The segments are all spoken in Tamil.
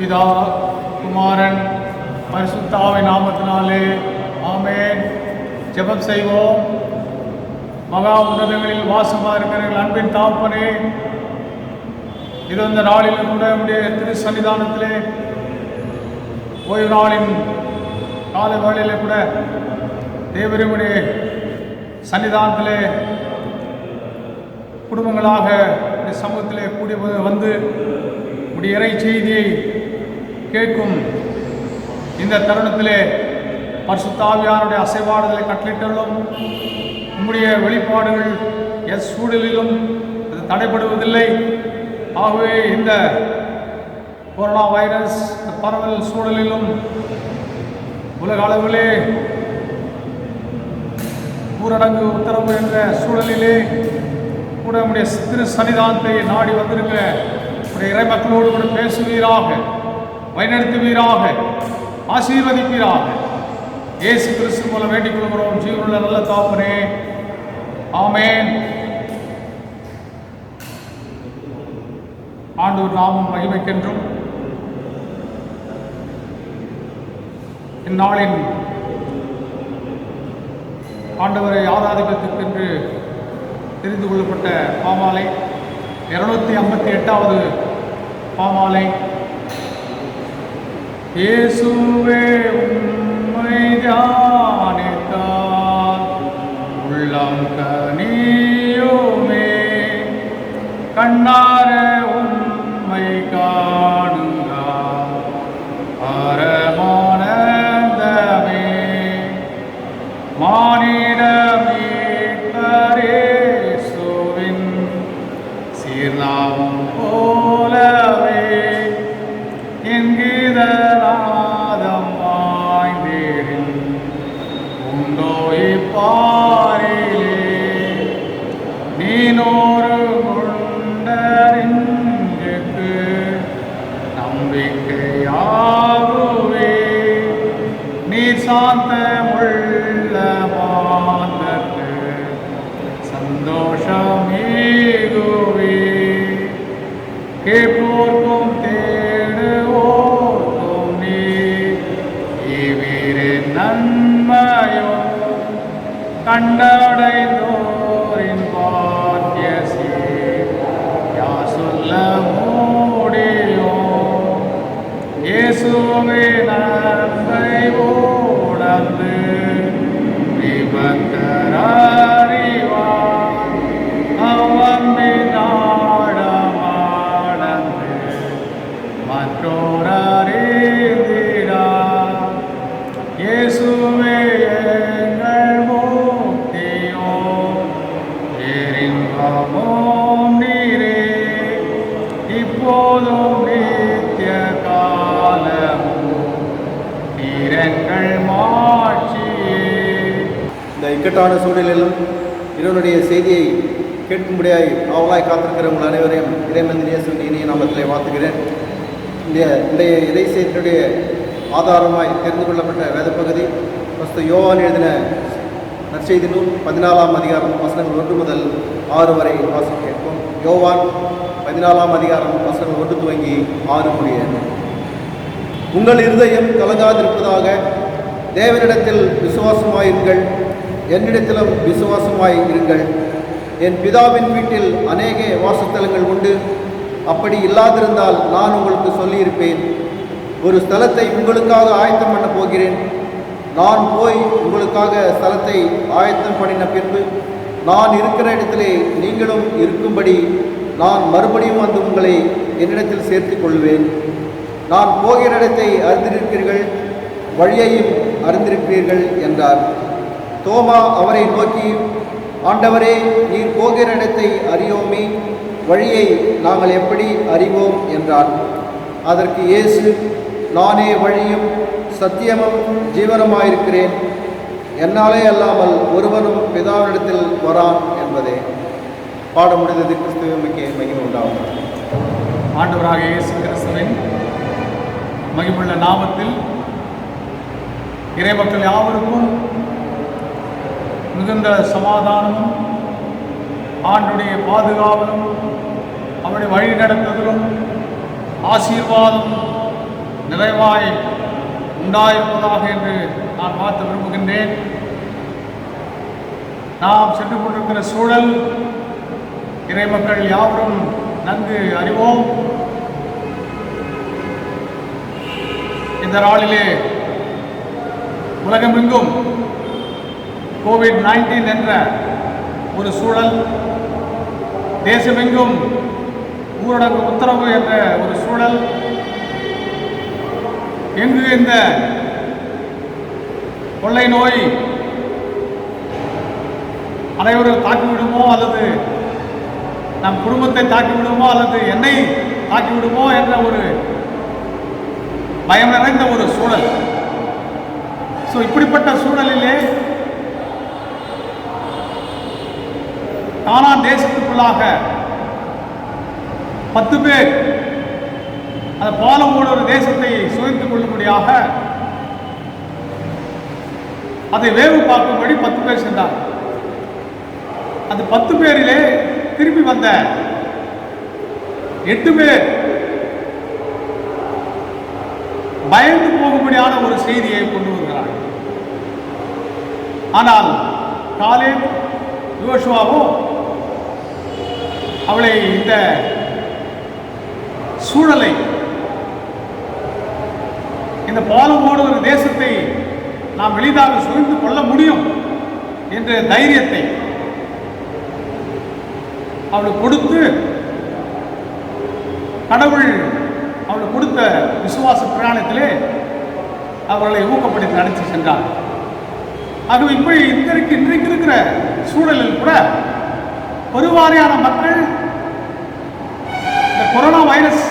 பிதா, குமாரன், பரிசுத்த ஆவியின் நாமத்தினாலே ஆமென். ஜெபம் செய்வோம். மகா உன்னதங்களில் வாசமாக இருக்கிற அன்பின் தாப்பனே, இது இந்த நாளிலும் கூட நம்முடைய திரு சன்னிதானத்திலே ஓய்வு நாளின் காலை வேளையிலே கூட தேவருடைய சன்னிதானத்திலே குடும்பங்களாக இந்த சமூகத்திலே கூடி வந்து உடைய இறை செய்தியை கேட்கும் இந்த தருணத்திலே பரிசுத்த ஆவியானுடைய அசைவாடுதலை கட்டளிட்டுள்ளோம். உம்முடைய வெளிப்பாடுகள் சூழலிலும் அது தடைபடுவதில்லை. ஆகவே இந்த கொரோனா வைரஸ் பரவல் சூழலிலும் உலக அளவிலே ஊரடங்கு உத்தரவு என்ற சூழலிலே கூட நம்முடைய திரு சன்னிதானத்தை நாடி வந்திருக்கிற உடைய இறை மக்களோடு கூட பேசுவீராக, வழிநடத்துவீராக, ஆசீர்வதிப்பீராக. இயேசு கிறிஸ்து மூலம் வேண்டிக் கொள்கிறோம் ஜீவனுள்ள நல்ல தாப்பனே, ஆமென். ஆண்டவர் நாமம் மகிமைக்கென்றும் இந்நாளின் ஆண்டவரை ஆராதிப்பதற்கென்று தெரிந்து கொள்ளப்பட்ட பாமாலை 258வது பாமாலை. இயேசுவே உம்மை தியானித்தால் உள்ளம் கனியுமே, கண்ணார உம்மை காணுங்கால் பரமானந்தமே, மானிட மீட்பரேசுவின் சீர்நாமம் போலவே என்கிறநாதம் வாய்ந்தேரின் உண்டோ இப்பாரிலே, நீனோரு கொண்டறிஞ்சுக்கு நம்பிக்கையாகுவே, நீர் சாந்தமுள்ள மாந்தற்கு சந்தோஷமேகுவே, கேட்போர்க்கும் தேடுவோர்க்கும் நீர் இவரின் நன்மையோ, கண்டடைந்தோரின் பாக்கியசே யா சொல்ல முடியும். இயேசுவே நன்மை உணர்ந்து விபக்கர் அறிவார், அவம்பின் நாடமாடந்து மற்றோர் அறிந்திடார். இயேசுவே எங்கள் முக்தியோ, பேரின்பமும் நீரே, இப்போதும் நித்திய காலமும் நீரெங்கள் மாட்சியே. இந்த இக்கட்டான சூழலிலும் இறைவனுடைய செய்தியை கேட்கும்படியாய் ஆவலாய் காத்திருக்கிற உங்கள் அனைவரையும் இறைமந்தின் இயேசுவின் இனிய நாமத்திலே வாழ்த்துகிறேன். இன்றைய இறை செய்தியுடைய ஆதாரமாய் தெரிந்து கொள்ளப்பட்ட வேத பகுதி பரிசுத்த யோவான் எழுதின நற்செய்தி நூல் 14ஆம் அதிகாரம் வசனங்கள் 1 முதல் 6 வரை வாசிக்க கேட்போம். யோவான் 14ஆம் அதிகாரம் வசனங்கள் 1 துவங்கி 6 முடிய. உங்கள் இருதயம் கலங்காதிருப்பதாக, தேவனிடத்தில் விசுவாசமாயிருங்கள், என்னிடத்திலும் விசுவாசமாய் இருங்கள். என் பிதாவின் வீட்டில் அநேக வாசஸ்தலங்கள் உண்டு. அப்படி இல்லாதிருந்தால் நான் உங்களுக்கு சொல்லியிருப்பேன். ஒரு ஸ்தலத்தை உங்களுக்காக ஆயத்தம் பண்ண போகிறேன். நான் போய் உங்களுக்காக ஸ்தலத்தை ஆயத்தம் பண்ணின பின்பு நான் இருக்கிற இடத்திலே நீங்களும் இருக்கும்படி நான் மறுபடியும் வந்து உங்களை என்னிடத்தில் சேர்த்து கொள்வேன். நான் போகிற இடத்தை அறிந்திருக்கிறீர்கள், வழியையும் அறிந்திருக்கிறீர்கள் என்றார். தோமா அவரை நோக்கி, ஆண்டவரே, நீர் போகிற இடத்தை அறியோமே, வழியை நாங்கள் எப்படி அறிவோம் என்றார். அதற்கு இயேசு, நானே வழியும் சத்தியமும் ஜீவனமாயிருக்கிறேன். என்னாலே அல்லாமல் ஒருவனும் பிதாவினிடத்தில் வரான் என்பதே. பாடம் முடிந்தது. கிறிஸ்துவுக்கு மகிமை உண்டாகும். ஆண்டவராக இயேசு கிறிஸ்துவின் மகிமுள்ள நாமத்தில் இறைமக்கள் யாவருக்கும் மிகுந்த சமாதானமும் ஆண்டுடைய பாதுகாவலும் அவருடைய வழி நடத்துதலும் ஆசீர்வாதம் நிறைவாய் உண்டாயிருப்பதாக என்று நான் பார்த்து விரும்புகின்றேன். நாம் சென்று கொண்டிருக்கிற சூழல் இறைமக்கள் யாவரும் நன்கு அறிவோம். இந்த நாளிலே உலகமெங்கும் கோவிட்-19 என்ற ஒரு சூழல், தேசமெங்கும் ஊரடங்கு உத்தரவு என்ற ஒரு சூழல், எங்கு இந்த கொள்ளை நோய் அனைவரும் தாக்கிவிடுமோ அல்லது நம் குடும்பத்தை தாக்கிவிடுமோ அல்லது என்னை தாக்கிவிடுமோ என்ற ஒரு பயம் நிறைந்த ஒரு சூழல். ஸோ இப்படிப்பட்ட சூழலிலே கானான் தேசத்துக்குள்ளாக 10 பேர் அந்த பாலமோடு ஒரு தேசத்தை சுவைத்துக் கொள்ளும்படியாக அதை வேவு பார்க்கும்படி 10 பேர் சென்றார். அந்த 10 பேரிலே திரும்பி வந்த 8 பேர் பயந்து போகும்படியான ஒரு செய்தியை கொண்டு வருகிறார்கள். ஆனால் காலேப் யோசுவாவோ அவளை இந்த சூழலை, இந்த பாலமோடு ஒரு தேசத்தை நாம் எளிதாக சுழிந்து கொள்ள முடியும் என்ற தைரியத்தை அவளுக்கு கொடுத்து, கடவுள் அவளுக்கு கொடுத்த விசுவாச பிரயாணத்திலே அவர்களை ஊக்கப்படுத்தி நடத்தி சென்றார். ஆகவே இப்படி இன்றைக்கு இருக்கிற சூழலில் கூட பெருவாரியான மக்கள் இந்த கொரோனா வைரஸ்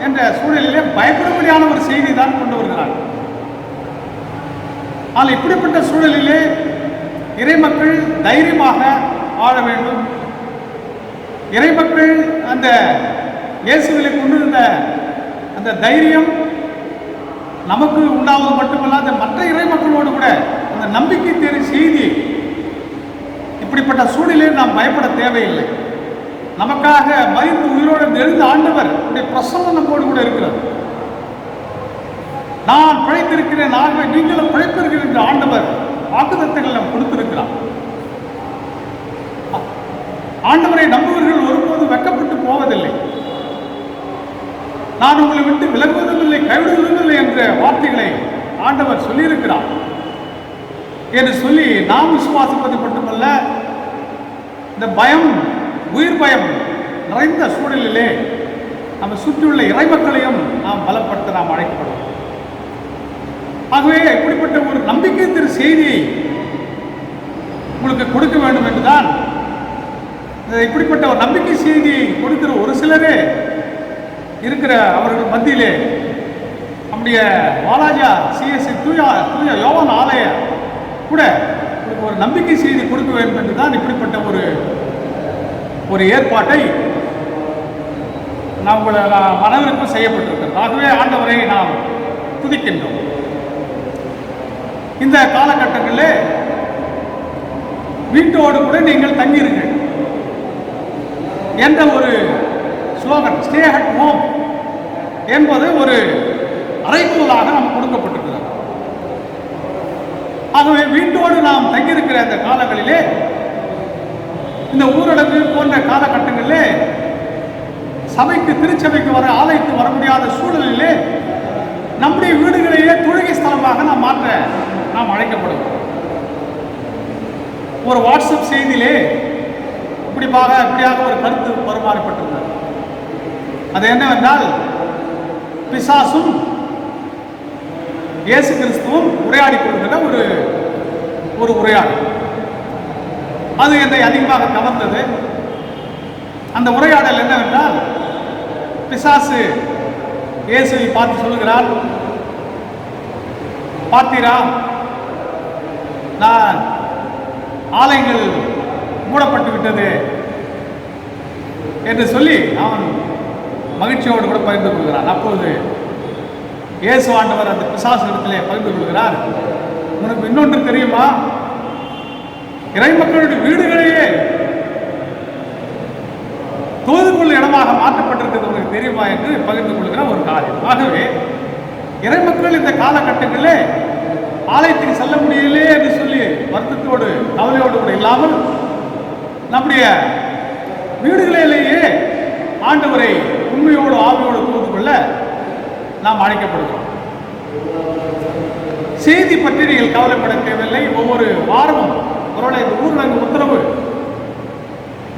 என்ற சூழலிலே பயப்படும்படியான ஒரு செய்தி தான் கொண்டு வருகிறார்கள். ஆனால் இப்படிப்பட்ட சூழலிலே இறைமக்கள் தைரியமாக வாழ வேண்டும். இறைமக்கள் அந்த இயேசுவிலே கொண்டிருந்த அந்த தைரியம் நமக்கு உண்டாவது மட்டுமல்லாத மற்ற இறைமக்களோடு கூட அந்த நம்பிக்கை தேர்வு செய்தி, இப்படிப்பட்ட சூழலில் நாம் பயப்பட தேவையில்லை. நமக்காக மரித்து உயிரோடு எழுந்த ஆண்டவர் பிரசன்னம் நம்மோடு கூட இருக்கிறார். நான் பிழைத்திருக்கிறேன், நீங்களும் பிழைப்பீர்கள் என்ற ஆண்டவர் வாக்குத்தத்தங்கள் நாம் கொடுத்திருக்கிறார். ஆண்டவரை நம்புவர்கள் ஒருபோது வெட்கப்பட்டு போவதில்லை. நான் உங்களை விட்டு விலகுவதும் இல்லை, கைவிடுவதும் இல்லை என்ற வார்த்தைகளை ஆண்டவர் சொல்லியிருக்கிறார் என்று சொல்லி நாம் விசுவாசிப்பது மட்டுமல்ல, இந்த பயம், உயிர் பயம் நிறைந்த சூழலிலே நம்ம சுற்றியுள்ள இறைமக்களையும் நாம் பலப்படுத்த நாம் அழைக்கப்படுவோம். ஆகவே இப்படிப்பட்ட ஒரு நம்பிக்கை திரு செய்தியை உங்களுக்கு கொடுக்க வேண்டும் என்றுதான் இப்படிப்பட்ட ஒரு நம்பிக்கை செய்தியை கொடுக்கிற ஒரு சிலரே இருக்கிற அவர்கள் மத்தியிலே நம்முடைய வாலாஜா சிஎஸ்சி தூய யோவான் ஆலய கூட ஒரு நம்பிக்கை செய்தி கொடுக்க வேண்டும் என்றுதான் இப்படிப்பட்ட ஒரு ஏற்பாட்டை நாம் அனைவருக்கும் செய்யப்பட்டிருக்கிறது. ஆகவே ஆண்டவரை நாம் துதிக்கின்றோம். இந்த காலகட்டங்களில் வீட்டோடு கூட நீங்கள் தங்கியிருங்கள் என்ற ஒரு ஸ்லோகன், ஸ்டே அட் ஹோம் என்பது ஒரு அறைகூலாக நமக்கு கொடுக்கப்பட்டிருக்கிறது. ஆகவே வீட்டோடு நாம் தங்கியிருக்கிற அந்த காலங்களிலே, இந்த ஊரடங்கு போன்ற காலகட்டங்களிலே சபைக்கு, திருச்சபைக்கு வர, ஆலயத்துக்கு வர முடியாத சூழலிலே நம்முடைய வீடுகளையே தொழுகை ஸ்தலமாக நாம் மாற்ற நாம் அழைக்கப்படுவோம். ஒரு வாட்ஸ்அப் செய்தியிலே இப்படியாக ஒரு கருத்து பரிமாறப்பட்டிருந்தது. அது என்னவென்றால், பிசாசும் இயேசு கிறிஸ்துவும் உரையாடி கொள்கிற ஒரு உரையாடல். அது என்னை அதிகமாக கவர்ந்தது. அந்த உரையாடல் என்னவென்றால், பிசாசு இயேசுவை பார்த்து சொல்லுகிறார், பார்த்தீரா, நான் ஆலயங்கள் மூடப்பட்டு விட்டது என்று சொல்லி அவன் மகிழ்ச்சியோடு கூட பகிர்ந்து கொள்கிறான். அப்போது இயேசு ஆண்டவர் அந்த பிசாசு இடத்திலே பகிர்ந்து கொள்கிறார், உனக்கு இன்னொன்று தெரியுமா, இறைமக்களுடைய வீடுகளையே தொழுது கொள்ளும் இடமாக மாற்றப்பட்டிருக்கிறது உனக்கு தெரியுமா என்று பகிர்ந்து கொள்கிற ஒரு காரியம். ஆகவே இறைமக்கள் இந்த காலகட்டங்களிலே ஆலயத்துக்கு செல்ல முடியலே என்று சொல்லி வருத்தத்தோடு கவலையோடு கூட இல்லாமல் நம்முடைய வீடுகளிலேயே ஆண்டவரை உண்மையோடு ஆவியோடு தொழுது கொள்ள நாம் அழைக்கப்படுகிறோம். செய்தி பற்றி நீங்கள் கவலைப்பட தேவையில்லை. ஒவ்வொரு வாரமும் ஒருவேளை இந்த ஊரடங்கு உத்தரவு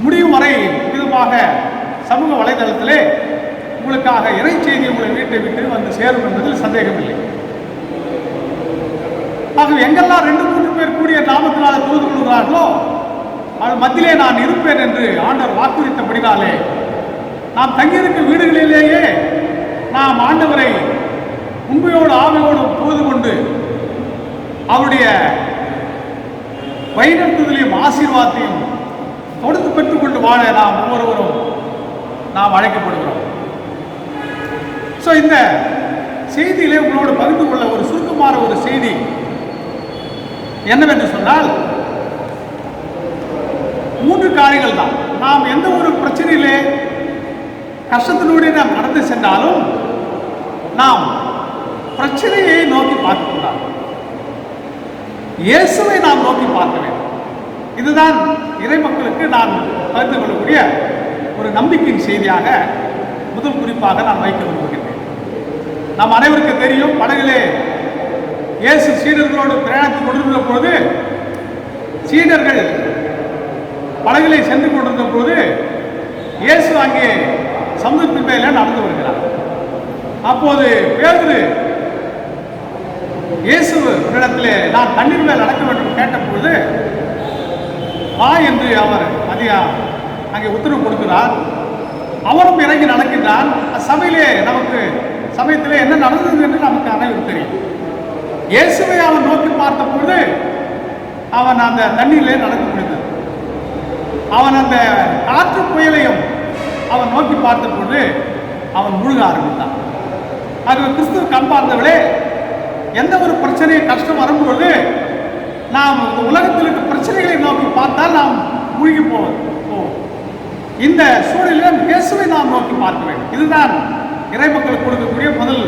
முடியும் வரை விதமாக சமூக வலைதளத்திலே உங்களுக்காக இறை செய்தி உங்களை வீட்டை விட்டு வந்து சேரும் என்பதில் சந்தேகமில்லை. ஆகவே எங்கெல்லாம் 2-3 பேர் கூடிய நாமத்தினால தொழுது கொள்கிறார்களோ அவள் மத்தியிலே நான் இருப்பேன் என்று ஆண்டவர் வாக்குறுத்தபடினாலே நாம் தங்கியிருக்கும் வீடுகளிலேயே நாம் ஆண்டவரை உண்மையோடு ஆவியோடு தொழுது கொண்டு அவருடைய வழிநடத்துதலையும் ஆசீர்வாதத்தையும் தொடுத்து பெற்றுக்கொண்டு வாழ நாம் ஒவ்வொருவரும் நாம் அழைக்கப்படுகிறோம். ஸோ இந்த செய்தியிலே உங்களோடு பகிர்ந்து கொள்ள ஒரு சுருக்கமான ஒரு செய்தி என்னவென்று சொன்னால் 3 காரியங்கள் தான். நாம் எந்த ஒரு பிரச்சனையிலே கஷ்டத்தினுடைய நாம் கடந்து சென்றாலும் நாம் பிரச்சனையை நோக்கி பார்க்கக்கூடாது, இயேசுவை நாம் நோக்கி பார்க்க வேண்டும். இதுதான் இறை மக்களுக்கு நான் பகிர்ந்து கொள்ளக்கூடிய ஒரு நம்பிக்கையின் செய்தியாக முதல் குறிப்பாக நான் வைக்க விரும்புகின்றேன். நாம் அனைவருக்கு தெரியும், படகிலே இயேசு சீடர்களோடு பிரயாணத்துக் கொண்டிருந்த பொழுது சீடர்கள் படகிலே சென்று கொண்டிருந்த பொழுது இயேசு அங்கே சமுத்திரத்தின் மேலே நடந்து வருகிறார். அப்போது பேதுரு இயேசு இடத்திலே நான் தண்ணீர் மேல் நடக்க வேண்டும் கேட்டபொழுது வா என்று அவர் அங்கே உத்தரவு கொடுக்கிறார். அவரும் இறங்கி நடக்கின்றான். சமயத்திலே என்ன நடந்தது என்று நமக்கு அனைவரும் தெரியும். இயேசுவை அவன் நோக்கி பார்த்த பொழுது அவன் அந்த தண்ணீரிலே நடக்க முடிந்தது. அவன் அந்த காற்று புயலையும் அவன் நோக்கி பார்த்த பொழுது அவன் முழுக ஆரம்பித்தான். ஆகவே கிறிஸ்துவ கண்பார்ந்தவர்களே, எந்த ஒரு பிரச்சனையை கஷ்டம் வரும்பொழுது நாம் இந்த உலகத்தில் இருக்க பிரச்சனைகளை நோக்கி பார்த்தால் நாம் மூழ்கி போவோம். இந்த சூழலில் இயேசுவை நாம் நோக்கி பார்க்க வேண்டும். இதுதான் இறை மக்களுக்கு கொடுக்கக்கூடிய முதல்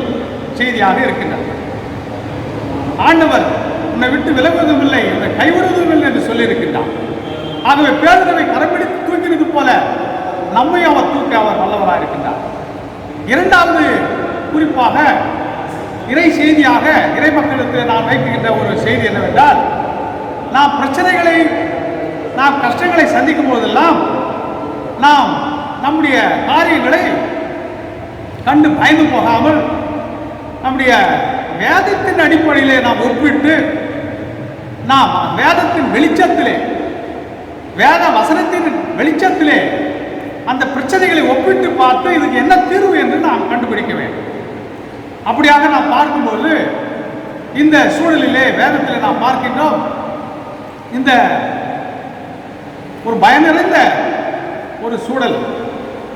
செய்தியாக இருக்கின்றது. ஆண்டவர் உன்னை விட்டு விலகுவதும் இல்லை, உன்னை கைவிடுவதும் இல்லை என்று சொல்லியிருக்கின்றார். ஆகவே பேதுருவை கரம்பிடித்து தூக்கினது போல நம்மை அவர் தூக்க அவர் வல்லவராக இருக்கின்றார். இரண்டாவது குறிப்பாக இறை செய்தியாக இறை மக்களுக்கு நான் வைக்கின்ற ஒரு செய்தி என்னவென்றால், நாம் பிரச்சனைகளை நாம் கஷ்டங்களை சந்திக்கும் போதெல்லாம் நாம் நம்முடைய காரியங்களை கண்டு பயந்து போகாமல் நம்முடைய வேதத்தின் அடிப்படையிலே நாம் ஒப்பிட்டு நாம் வேதத்தின் வெளிச்சத்திலே வேத வசனத்தின் வெளிச்சத்திலே அந்த பிரச்சனைகளை ஒப்பிட்டு பார்த்து இதுக்கு என்ன தீர்வு என்று நாம் கண்டுபிடிக்க வேண்டும். அப்படியாக நாம் பார்க்கும்போது இந்த சூழலிலே வேதத்திலே நாம் பார்க்கின்றோம், இந்த ஒரு பயம் நிறைந்த ஒரு சூழல்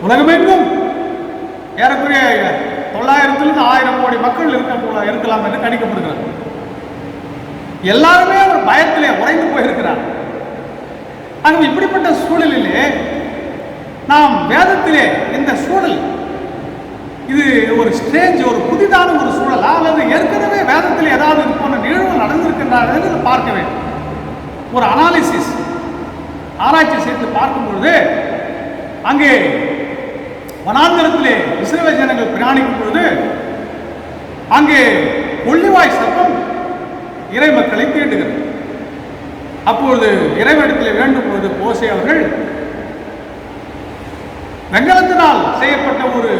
உலகமெங்கும் ஏறக்குறைய 900 1000 கோடி மக்கள் இருக்கலாம் என்று கணிக்கப்படுகிறது. எல்லாருமே ஒரு பயத்திலே உறைந்து போயிருக்கிறார். ஆகவே இப்படிப்பட்ட சூழலிலே நாம் வேதத்திலே இந்த சூழல் இது ஒரு ஸ்டேஜ், ஒரு புதிதான ஒரு சூழலா அல்லது ஏற்கனவே வேதத்தில் ஏதாவது போன்ற நிகழ்வு நடந்திருக்கின்றார் என்று பார்க்க வேண்டும். ஒரு அனாலிசிஸ் ஆராய்ச்சி செய்து பார்க்கும் பொழுது அங்கே வனாந்தரத்திலே இஸ்ரவேல் ஜனங்கள் பிரயாணிக்கும் பொழுது அங்கே கொள்ளிவாய் சர்ப்பம் இறை மக்களை தீண்டுகிறது. அப்பொழுது இறைவனிடத்தில் வேண்டும் பொழுது மோசே அவர்கள் வெங்கலத்தினால் செய்யப்பட்ட ஒரு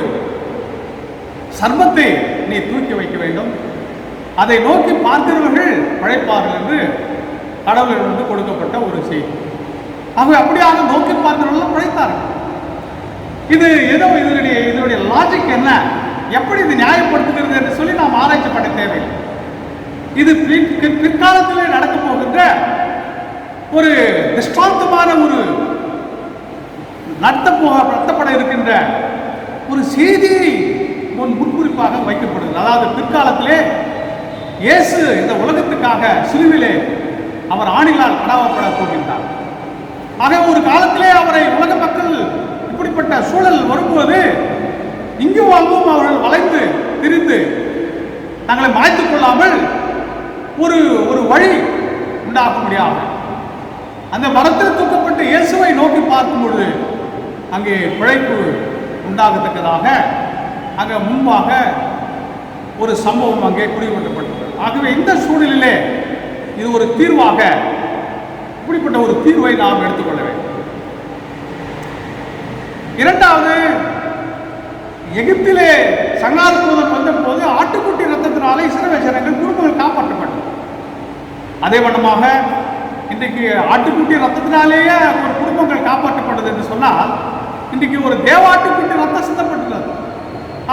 சர்ப்பத்தை நீ தூக்கி வைக்க வேண்டும், அதை நோக்கி பார்க்கிறவர்கள் பழைப்பார்கள் என்று கடவுளிலிருந்து கொடுக்கப்பட்ட ஒரு செய்தி. ஆகவே அப்படியாக நோக்கி பார்க்கிறவர்கள் பழைத்தார்கள். இது ஏதோ இதனுடைய லாஜிக் என்ன, எப்படி இது நியாயப்படுத்துகிறது என்று சொல்லி நாம் ஆராய்ச்சி பண்ண தேவையில்லை. இது பிற்காலத்திலே நடக்க போகின்ற ஒரு திஷ்டாந்தமான ஒரு நடத்தப்பட இருக்கின்ற ஒரு செய்தியை முன்குறிப்பாக வைக்கப்படுகிறது. அதாவது பிற்காலத்திலே இயேசு இந்த உலகத்துக்காக சிலுவிலே அவர் ஆணிகளால் கடாவப்பட போகின்றார். ஆக ஒரு காலத்திலே அவரை உலக மக்கள் இப்படிப்பட்ட சூழல் வரும்போது இங்கு அங்கும் அவர்கள் வளைந்து திரிந்து தங்களை மாய்த்துக் கொள்ளாமல் ஒரு ஒரு வழி உண்டாக்க முடியாது. அந்த மரத்தில் தூக்கப்பட்ட இயேசுவை நோக்கி பார்க்கும் பொழுது அங்கே பிழைப்பு உண்டாகத்தக்கதாக அங்கே முன்பாக ஒரு சம்பவம் அங்கே குறிப்பிடப்பட்டது. ஆகவே இந்த சூழலிலே இது ஒரு தீர்வாக, இப்படிப்பட்ட ஒரு தீர்வை நாம் எடுத்துக்கொள்ள வேண்டும். இரண்டாவது, எகிப்திலே சங்கார தூதன் வந்த போது ஆட்டுக்குட்டி ரத்தத்தினாலே இஸ்ரவேல் ஜனங்கள் குடும்பங்கள் காப்பாற்றப்பட்டது. அதே வண்ணமாக இன்றைக்கு ஆட்டுக்குட்டி ரத்தத்தினாலேயே ஒரு குடும்பங்கள் காப்பாற்றப்பட்டது என்று சொன்னால், இன்றைக்கு ஒரு தேவாட்டுக்குட்டி ரத்தம் சிந்தப்பட்டுள்ளது.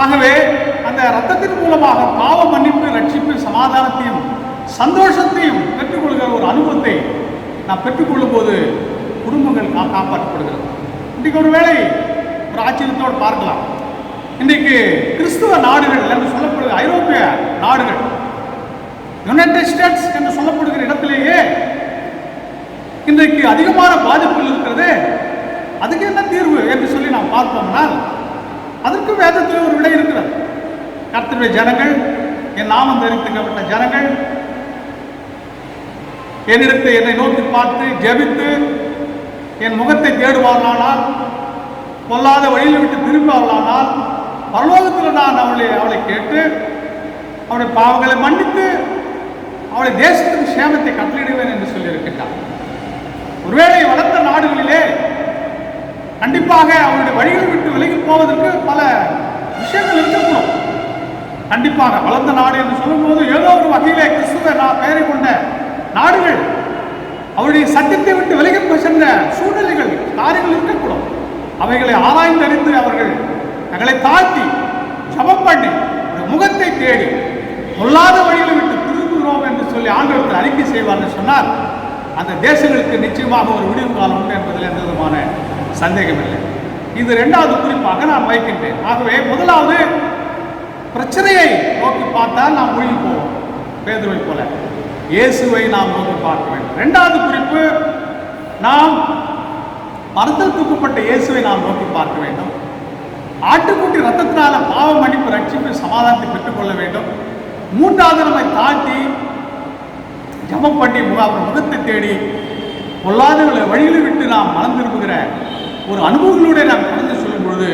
ஆகவே அந்த ரத்தத்தின் மூலமாக பாவ மன்னிப்பு, ரட்சிப்பு, சமாதானத்தையும் சந்தோஷத்தையும் பெற்றுக்கொள்கிற ஒரு அனுபவத்தை நாம் பெற்றுக்கொள்ளும் போது குடும்பங்கள் காப்பாற்றப்படுகிறது. இன்றைக்கு ஒரு வேளை ஒரு ஆச்சரியத்தோடு பார்க்கலாம். இன்றைக்கு கிறிஸ்துவ நாடுகள் என்று சொல்லப்படுகிற ஐரோப்பிய நாடுகள், யுனைடெட் ஸ்டேட்ஸ் என்று சொல்லப்படுகிற இடத்திலேயே இன்றைக்கு அதிகமான பாதிப்புகள் இருக்கிறது. அதுக்கு என்ன தீர்வு என்று சொல்லி நாம் பார்ப்போம்னால், அதற்கு வேதத்தில் ஒரு விடை இருக்கிறது. கர்த்தருடைய ஜனங்கள், என் நாமம் தரிக்கப்பட்ட ஜனங்கள் என்னை நோக்கி பார்த்து ஜெபித்து என் முகத்தை தேடுவார்களானால், பொல்லாத வழியில் விட்டு திரும்புவார்களானால், பரலோகத்தில் நான் அவளை கேட்டு அவருடைய பாவங்களை மன்னித்து அவருடைய தேசத்துக்கு சேமத்தை கட்டளையிடுவேன் என்று சொல்லியிருக்கின்றார். ஒருவேளை வளர்ந்த நாடுகளிலே கண்டிப்பாக அவருடைய வழிகளை விட்டு விலகி போவதற்கு பல விஷயங்கள் இருக்கக்கூடும். கண்டிப்பாக வளர்ந்த நாடு என்று சொல்லும்போது ஏதோ ஒரு வகையிலே கிறிஸ்துவ பெயரை கொண்ட நாடுகள் அவருடைய சத்தியத்தை விட்டு விலகி சென்ற சூழ்நிலைகள், காரியங்கள் இருக்கக்கூடும். அவைகளை ஆராய்ந்தறிந்து அவர்கள் தங்களை தாழ்த்தி ஜபம் பண்ணி முகத்தை தேடி பொல்லாத வழிகளை விட்டு திரும்புகிறோம் என்று சொல்லி ஆண்டவருக்கு அறிக்கை செய்வார்னு சொன்னால், அந்த தேசங்களுக்கு நிச்சயமாக ஒரு விடிவு காலம் உண்டு என்பதில் எந்த விதமான சந்தேகமில்லை. இது இரண்டாவது குறிப்பாக நான் வைக்கின்றேன். ஆகவே முதலாவது, பிரச்சனையை நோக்கி பார்த்தால் நாம் மூழ்கி போவோம், பேதுருவை போல. இயேசுவை நாம் நோக்கி பார்க்க வேண்டும். இரண்டாவது குறிப்பு, நாம் மரத்தில் தூக்கப்பட்ட இயேசுவை நாம் நோக்கி பார்க்க வேண்டும். ஆட்டுக்குட்டி ரத்தத்தினால பாவ மன்னிப்பு, ரட்சிப்பு, சமாதானத்தை பெற்றுக்கொள்ள வேண்டும். மூன்றாவது, நம்மை தாழ்த்தி ஜபம் பண்ணி முகத்தை தேடி பொல்லாத வழிகளை விட்டு நாம் மனம் திரும்புகிற ஒரு அனுபவங்களோட நாம் கடந்து சொல்லும் பொழுது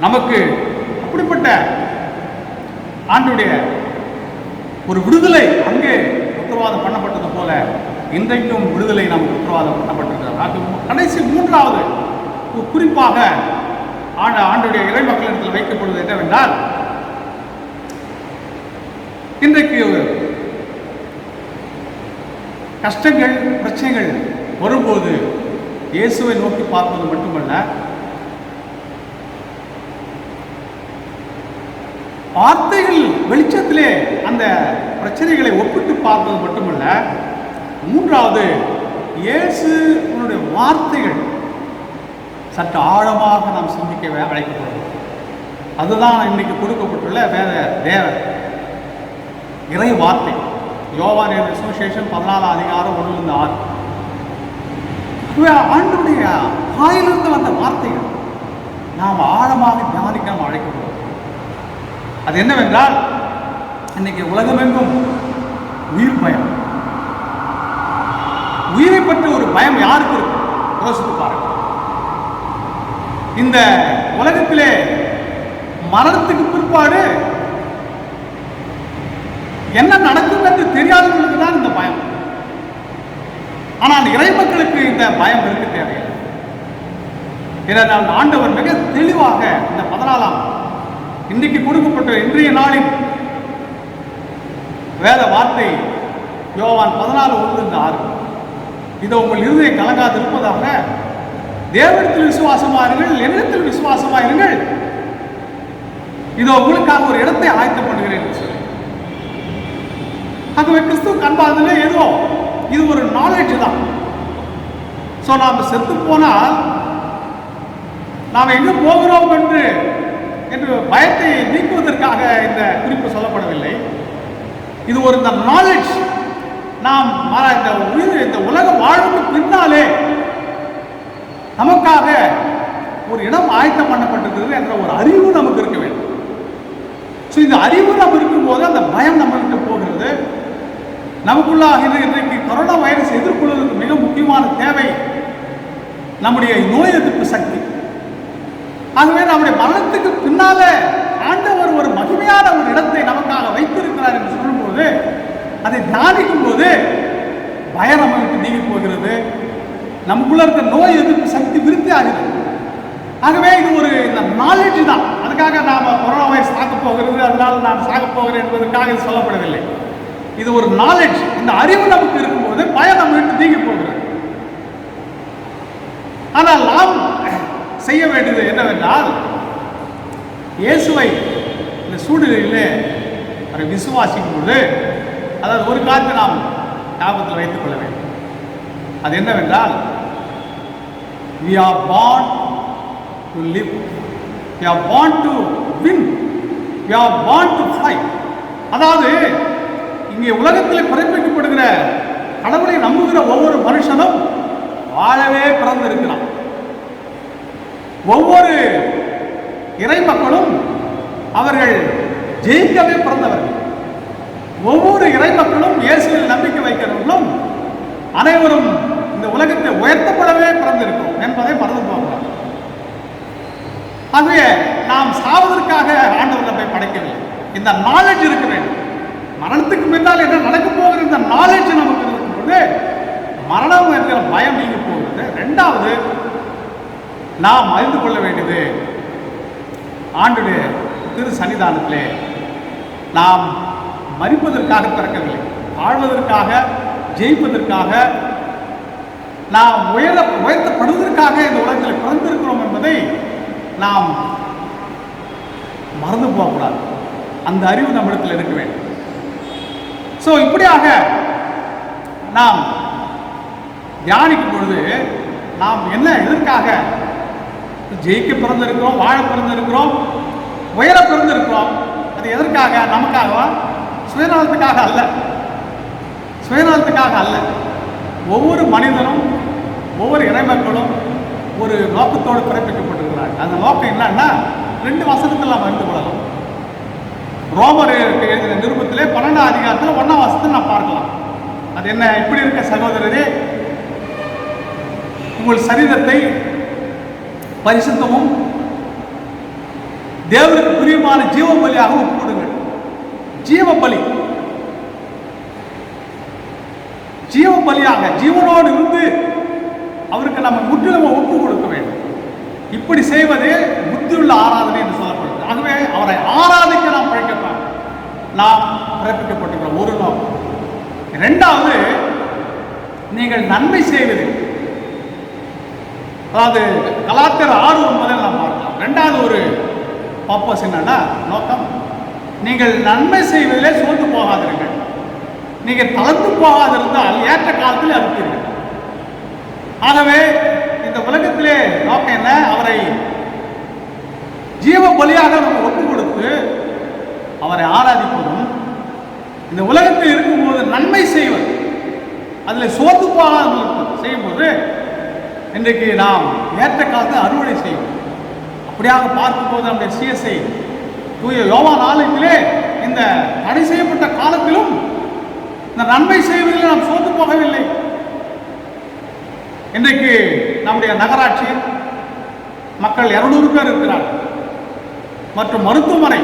நமக்கு அப்படிப்பட்ட ஆண்டுடைய ஒரு விடுதலை அங்கே உத்தரவாதம் பண்ணப்பட்டது போல இன்றைக்கும் விடுதலை நமக்கு உத்தரவாதம் பண்ணப்பட்டிருக்கிறது. கடைசி மூன்றாவது குறிப்பாக ஆண்டுடைய இறை மக்களிடத்தில் வைக்கப்படுவது என்னவென்றால், இன்றைக்கு கஷ்டங்கள், பிரச்சனைகள் வரும்போது இயேசுவை நோக்கி பார்ப்பது மட்டுமல்ல, வார்த்தைகள் வெளிச்சத்திலே அந்த பிரச்சனைகளை ஒப்பிட்டு பார்ப்பது மட்டுமல்ல, மூன்றாவது இயேசு உன்னுடைய வார்த்தைகள் சற்று ஆழமாக நாம் சிந்திக்கவே அழைக்கப்படுவோம். அதுதான் இன்னைக்கு கொடுக்கப்பட்டுள்ள தேவ இறை வார்த்தை. யோவான் சுவிசேஷம் 14 அதிகாரம் 1-6. ஆண்டுடைய வாயிலிருந்து வந்த வார்த்தைகள் நாம் ஆழமாக தியானிக்க நாம் அழைக்கப்படுவோம். அது என்னவென்றால், இன்னைக்கு உலகமெங்கும் உயிர் பயம், உயிரை பற்றி ஒரு பயம் யாருக்கு இருக்கு? யோசித்து பாருங்க. இந்த உலகத்திலே மரணத்துக்கு பிற்பாடு என்ன நடக்கும் என்று தெரியாதவர்களுக்கு தான் இந்த பயம். ஆனால் இறை மக்களுக்கு இந்த பயம் இருக்க தேவையில்லை. ஏனென்றால் ஆண்டவர் மிக தெளிவாக இந்த 14ஆம் இன்றைக்கு கொடுக்கப்பட்ட இன்றைய நாளின் வேத வார்த்தை யோவான் 14:1-6, இதோ உங்கள் இருதய கலங்காது இருப்பதாக, தேவனிடத்தில் விசுவாசமாயிருங்கள், என்னிடத்தில் விசுவாசமாயிருங்கள், இதோ உங்களுக்காக ஒரு இடத்தை ஆயத்தம் பண்ணுகிறேன் என்று சொல்லி. ஆகவே கிறிஸ்துவ கண்பாதிலே ஏதோ இது ஒரு நாலேஜ் தான். ஸோ நாம் செத்து போனால் நாம் எங்கே போகிறோம் என்று பயத்தை நீக்குவதற்காக இந்த குறிப்பு சொல்லப்படவில்லை. இது ஒரு இந்த நாலேஜ், நாம் இந்த உலக வாழ்வுக்கு பின்னாலே நமக்காக ஒரு இடம் ஆயத்தம் பண்ணப்பட்டிருக்கிறது என்ற ஒரு அறிவு நமக்கு இருக்க வேண்டும். ஸோ இந்த அறிவு நம்ம இருக்கும்போது அந்த பயம் நம்மகிட்ட போகிறது. நமக்குள்ளாக இன்றைக்கு கொரோனா வைரஸ் எதிர்கொள்வதற்கு மிக முக்கியமான தேவை நம்முடைய நோய் எதிர்ப்பு சக்தி. ஆகவே நம்முடைய மரணத்துக்கு பின்னால ஆண்டவர் ஒரு மகிமையான ஒரு இடத்தை நமக்காக வைத்திருக்கிறார் என்று சொல்லும்போது, அதை தியானிக்கும் போது பயம் நம்மளுக்கு நீங்கி போகிறது. நமக்குள்ள இருக்க நோய் எதிர்ப்பு சக்தி விருத்தி ஆகிறது. ஆகவே இது ஒரு நாலேஜ் தான். அதுக்காக நாம் கொரோனா வைரஸ் தாக்க போகிறது, அதனால நான் சாக போகிறேன் என்பதற்காக இது சொல்லப்படவில்லை. இது ஒரு நாலேஜ். இந்த அறிவு நமக்கு இருக்கும்போது பயம் நம்ம விட்டு நீங்கி போகிறது. ஆனால் நாம் செய்ய வேண்டியது என்னவென்றால், இயேசுவை இந்த சூழ்நிலையிலே அவரை விசுவாசிக்கும் போது, அதாவது ஒரு காலத்தை நாம் ஞாபகத்தில் வைத்துக் கொள்ள வேண்டும். அது என்னவென்றால், we are born to live, we are born to win, we are born to fight. அதாவது இங்கே உலகத்தில் பிறப்பிக்கப்படுகிற கடவுளை நம்புகிற ஒவ்வொரு மனுஷனும் வாழவே பிறந்திருக்கிறான். ஒவ்வொரு இறை மக்களும் அவர்கள் ஜெயிக்கவே பிறந்தவர்கள். ஒவ்வொரு இறை மக்களும் இயேசுவில் நம்பிக்கை வைக்கிறவர்களும் அனைவரும் இந்த உலகத்தை உயர்த்தப்படவே பிறந்திருக்கிறோம் என்பதை மறந்து போகிறோம். ஆகவே நாம் சாவதற்காக ஆண்டவர் நம்மை படைக்கவில்லை. இந்த நாலேஜ் இருக்க வேண்டும். மரணத்துக்கு பின்னால் என்ன நடக்க போகிற இந்த நாலேஜ் நமக்கு இருக்கும்போது மரணம் என்கிற பயம் நீங்க போகிறது. ரெண்டாவது, நாம் அறிந்து கொள்ள வேண்டியது, ஆண்டுடைய திரு சன்னிதானத்திலே நாம் மரிப்பதற்காக பிறக்கவில்லை, வாழ்வதற்காக, ஜெயிப்பதற்காக, நாம் உயர்த்தப்படுவதற்காக இந்த உலகத்தில் பிறந்திருக்கிறோம் என்பதை நாம் மறந்து போகக்கூடாது. அந்த அறிவு நம்மிடத்தில் இருக்க வேண்டும். ஸோ இப்படியாக நாம் தியானிக்கும் பொழுது நாம் என்ன எதற்காக ஜெயிக்க பிறந்திருக்கிறோம், வாழ பிறந்திருக்கிறோம், உயர பிறந்திருக்கிறோம், அது எதற்காக? நமக்காகவா? சுயநலத்துக்காக அல்ல. சுயநலத்துக்காக அல்ல. ஒவ்வொரு மனிதனும், ஒவ்வொரு இறைமக்களும் ஒரு நோக்கத்தோடு பிறப்பிக்கப்பட்டிருக்கிறார். அந்த நோக்கம் என்னன்னா, 2 வசனத்தில் நாம் அறிந்து கொள்ளலாம். ரோமருக்கு எழுதின நிருபத்திலே 12ஆம் அதிகாரத்தில் 1ஆம் வசனத்தை நாம் பார்க்கலாம். அது என்ன? இப்படி இருக்க சகோதரரே, உங்கள் சரீரத்தை பரிசுத்தமும் தேவனுக்கு பிரியமான ஜீவ பலியாக ஒப்புக்கொடுங்கள். ஜீவ பலி, ஜீவ பலியாக ஜீவனோடு இருந்து அவருக்கு நம்ம முற்றிலும் ஒப்பு கொடுக்க வேண்டும். இப்படி செய்வதே புத்தியுள்ள ஆராதனை என்று சொல்லப்படுகிறது. ஆகவே அவரை ஆராதிக்க நாம் பழைக்கப்போம். நாம் பிறப்பிக்கப்பட்டிருக்கிறோம். ஒரு நோக்கம். இரண்டாவது, நீங்கள் நன்மை செய்வது. அதாவது கலாத்தியர் 6:9 நாம் பார்க்கலாம். இரண்டாவது ஒரு பர்பஸ் என்னன்னா, நோக்கம், நீங்கள் நன்மை செய்வதிலே சோர்ந்து போகாதீர்கள். நீங்கள் தளர்ந்து போகாதிருந்தால் ஏற்ற காலத்தில் அறுப்பீர்கள். ஆகவே இந்த உலகத்திலே நோக்கம் என்ன? அவரை ஜீவ பலியாக நம்ம ஒப்பு கொடுத்து அவரை ஆராதிப்பதும், இந்த உலகத்தில் இருக்கும்போது நன்மை செய்வது, அதில் சோர்ந்து போகாதவர்களுக்கு செய்யும்போது இன்றைக்கு நாம் ஏற்ற காலத்தை அறுவடை செய்வோம். அப்படியாக பார்க்கும்போது நம்முடைய சிஎஸ்ஐ தூய யோவான் ஆலயத்திலே இந்த தடை செய்யப்பட்ட காலத்திலும் இந்த நன்மை செய்வதில் நாம் சோர்ந்து போகவில்லை. இன்றைக்கு நம்முடைய நகராட்சி மக்கள் 200 பேர் இருக்கிறார்கள். மற்றும் மருத்துவமனை